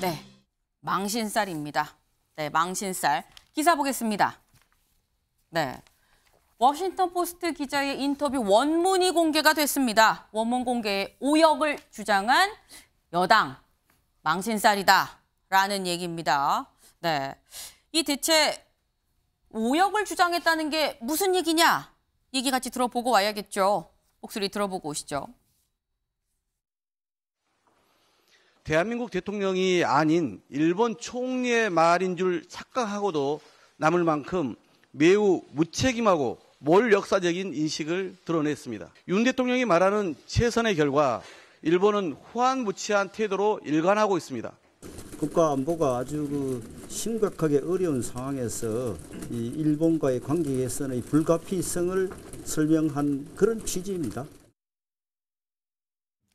네, 망신살입니다. 네, 망신살. 기사 보겠습니다. 네, 워싱턴 포스트 기자의 인터뷰 원문이 공개가 됐습니다. 원문 공개에 오역을 주장한 여당 망신살이다라는 얘기입니다. 네, 이 대체 오역을 주장했다는 게 무슨 얘기냐? 얘기 같이 들어보고 와야겠죠. 목소리 들어보고 오시죠. 대한민국 대통령이 아닌 일본 총리의 말인 줄 착각하고도 남을 만큼 매우 무책임하고 몰역사적인 인식을 드러냈습니다. 윤 대통령이 말하는 최선의 결과 일본은 후한무치한 태도로 일관하고 있습니다. 국가 안보가 아주 심각하게 어려운 상황에서 이 일본과의 관계 개선의 불가피성을 설명한 그런 취지입니다.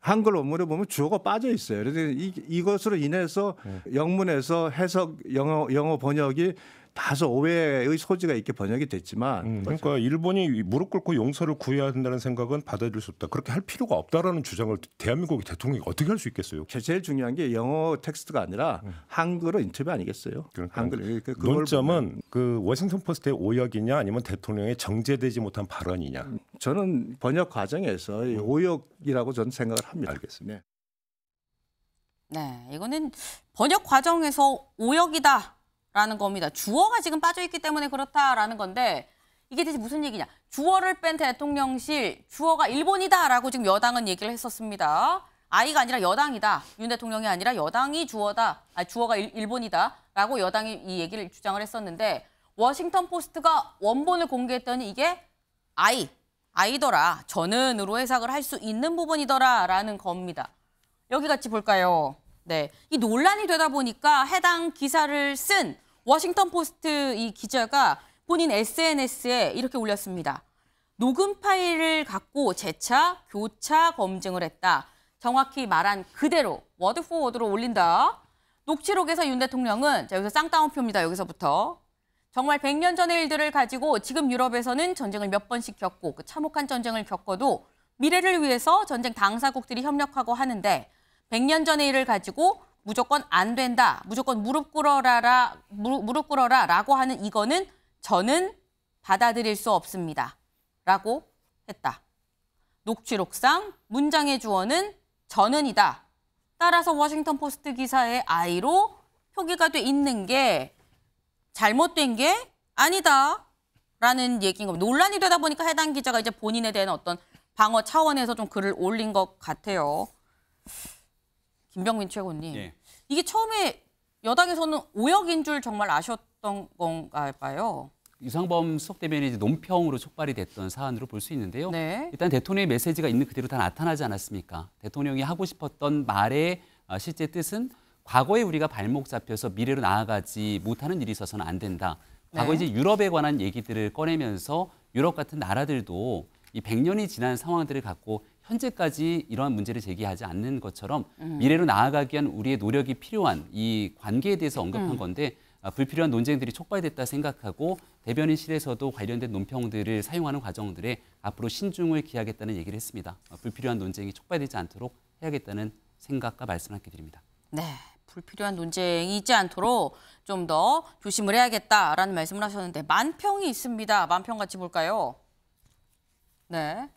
한글 원문에 보면 주어가 빠져 있어요. 그래서 이것으로 인해서 영문에서 해석 영어 번역이 다소 오해의 소지가 있게 번역이 됐지만 그러니까 일본이 무릎 꿇고 용서를 구해야 된다는 생각은 받아들일 수 없다. 그렇게 할 필요가 없다라는 주장을 대한민국의 대통령이 어떻게 할 수 있겠어요? 제일 중요한 게 영어 텍스트가 아니라 한글어 인터뷰 아니겠어요? 그러니까 한글 논점은 그 워싱턴 포스트의 오역이냐 아니면 대통령의 정제되지 못한 발언이냐. 저는 번역 과정에서 오역이라고 저는 생각을 합니다. 알겠습니다. 네, 이거는 번역 과정에서 오역이다. 라는 겁니다. 주어가 지금 빠져있기 때문에 그렇다라는 건데 이게 대체 무슨 얘기냐. 주어를 뺀 대통령실, 주어가 일본이다라고 지금 여당은 얘기를 했었습니다. 아이가 아니라 여당이다. 윤 대통령이 아니라 여당이 주어다. 주어가 일본이다라고 여당이 이 얘기를 주장을 했었는데 워싱턴 포스트가 원본을 공개했더니 이게 아이더라. 전은으로 해석을 할 수 있는 부분이더라라는 겁니다. 여기 같이 볼까요? 네, 이 논란이 되다 보니까 해당 기사를 쓴 워싱턴 포스트 이 기자가 본인 SNS에 이렇게 올렸습니다. 녹음 파일을 갖고 재차, 교차 검증을 했다. 정확히 말한 그대로 워드 포 워드로 올린다. 녹취록에서 윤 대통령은 자, 여기서 쌍따옴표입니다. 여기서부터. 정말 100년 전의 일들을 가지고 지금 유럽에서는 전쟁을 몇 번씩 겪고 그 참혹한 전쟁을 겪어도 미래를 위해서 전쟁 당사국들이 협력하고 하는데 100년 전의 일을 가지고 무조건 안 된다, 무조건 무릎 꿇어라라고 하는 이거는 저는 받아들일 수 없습니다. 라고 했다. 녹취록상 문장의 주어는 저는이다. 따라서 워싱턴 포스트 기사의 아이로 표기가 돼 있는 게 잘못된 게 아니다. 라는 얘기인 겁니다. 논란이 되다 보니까 해당 기자가 이제 본인에 대한 어떤 방어 차원에서 좀 글을 올린 것 같아요. 김병민 최고님, 예. 이게 처음에 여당에서는 오역인 줄 정말 아셨던 건가 봐요. 유상범 수석대변인이 이제 논평으로 촉발이 됐던 사안으로 볼 수 있는데요. 네. 일단 대통령의 메시지가 있는 그대로 다 나타나지 않았습니까? 대통령이 하고 싶었던 말의 실제 뜻은 과거에 우리가 발목 잡혀서 미래로 나아가지 못하는 일이 있어서는 안 된다. 과거 이제 유럽에 관한 얘기들을 꺼내면서 유럽 같은 나라들도 이 100년이 지난 상황들을 갖고 현재까지 이러한 문제를 제기하지 않는 것처럼 미래로 나아가기 위한 우리의 노력이 필요한 이 관계에 대해서 언급한 건데 불필요한 논쟁들이 촉발됐다 생각하고 대변인실에서도 관련된 논평들을 사용하는 과정들에 앞으로 신중을 기하겠다는 얘기를 했습니다. 불필요한 논쟁이 촉발되지 않도록 해야겠다는 생각과 말씀을 함께 드립니다. 네, 불필요한 논쟁이 있지 않도록 좀 더 조심을 해야겠다라는 말씀을 하셨는데 만평이 있습니다. 만평 같이 볼까요? 네.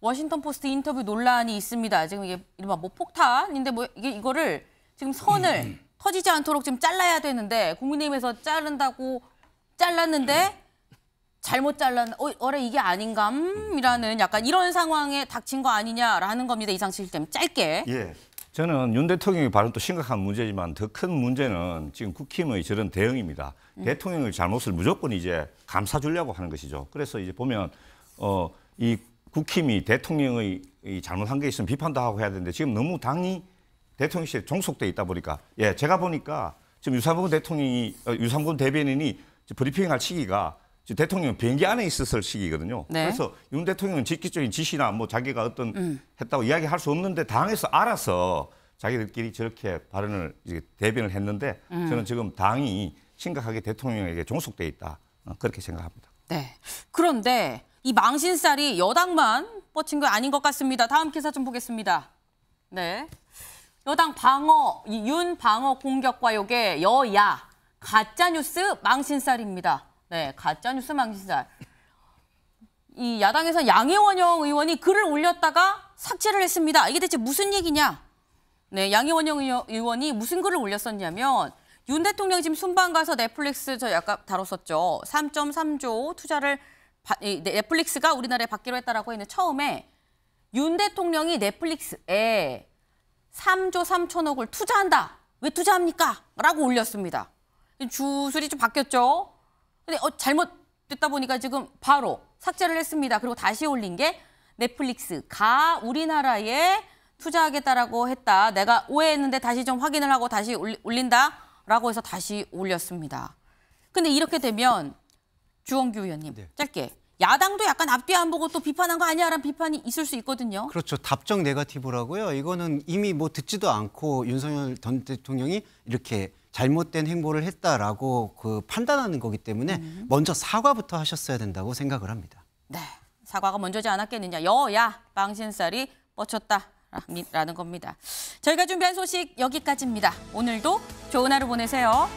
워싱턴 포스트 인터뷰 논란이 있습니다. 지금 이게 이른바 뭐 폭탄인데 뭐 이거를 지금 선을 터지지 않도록 지금 잘라야 되는데 국민의힘에서 자른다고 잘랐는데 잘못 잘랐나? 어래 이게 아닌감이라는 약간 이런 상황에 닥친 거 아니냐라는 겁니다. 이상실 실장님 짧게. 예. 저는 윤 대통령의 발언도 심각한 문제지만 더 큰 문제는 지금 국힘의 저런 대응입니다. 대통령의 잘못을 무조건 이제 감싸주려고 하는 것이죠. 그래서 이제 보면 이 국힘이 대통령의 잘못한 게 있으면 비판도 하고 해야 되는데 지금 너무 당이 대통령실에 종속돼 있다 보니까 제가 보니까 지금 유상범 대변인이 브리핑할 시기가 대통령 비행기 안에 있었을 시기거든요. 네. 그래서 윤 대통령은 직접적인 지시나 뭐 자기가 어떤 했다고 이야기할 수 없는데 당에서 알아서 자기들끼리 저렇게 발언을 대변을 했는데 저는 지금 당이 심각하게 대통령에게 종속돼 있다 그렇게 생각합니다. 네. 그런데 이 망신살이 여당만 뻗친 거 아닌 것 같습니다. 다음 기사 좀 보겠습니다. 네. 여당 방어, 윤 방어 공격과 요게 여야 가짜뉴스 망신살입니다. 네, 가짜뉴스 망신살. 이 야당에서 양해원영 의원이 글을 올렸다가 삭제를 했습니다. 이게 대체 무슨 얘기냐? 네, 양해원영 의원이 무슨 글을 올렸었냐면 윤 대통령 지금 순방 가서 넷플릭스 저 약간 다뤘었죠. 3.3조 투자를 넷플릭스가 우리나라에 받기로 했다라고 했는데 처음에 윤 대통령이 넷플릭스에 3조 3천억을 투자한다. 왜 투자합니까? 라고 올렸습니다. 주술이 좀 바뀌었죠. 근데 잘못됐다 보니까 지금 바로 삭제를 했습니다. 그리고 다시 올린 게 넷플릭스가 우리나라에 투자하겠다라고 했다. 내가 오해했는데 다시 좀 확인을 하고 다시 올린다라고 해서 다시 올렸습니다. 근데 이렇게 되면 주원규 의원님 짧게 야당도 약간 앞뒤 안 보고 또 비판한 거 아니야라는 비판이 있을 수 있거든요. 그렇죠. 답정 네거티브라고요. 이거는 이미 뭐 듣지도 않고 윤석열 전 대통령이 이렇게 잘못된 행보를 했다라고 그 판단하는 거기 때문에 먼저 사과부터 하셨어야 된다고 생각을 합니다. 네, 사과가 먼저지 않았겠느냐. 여야 망신살이 뻗쳤다라는 겁니다. 저희가 준비한 소식 여기까지입니다. 오늘도 좋은 하루 보내세요.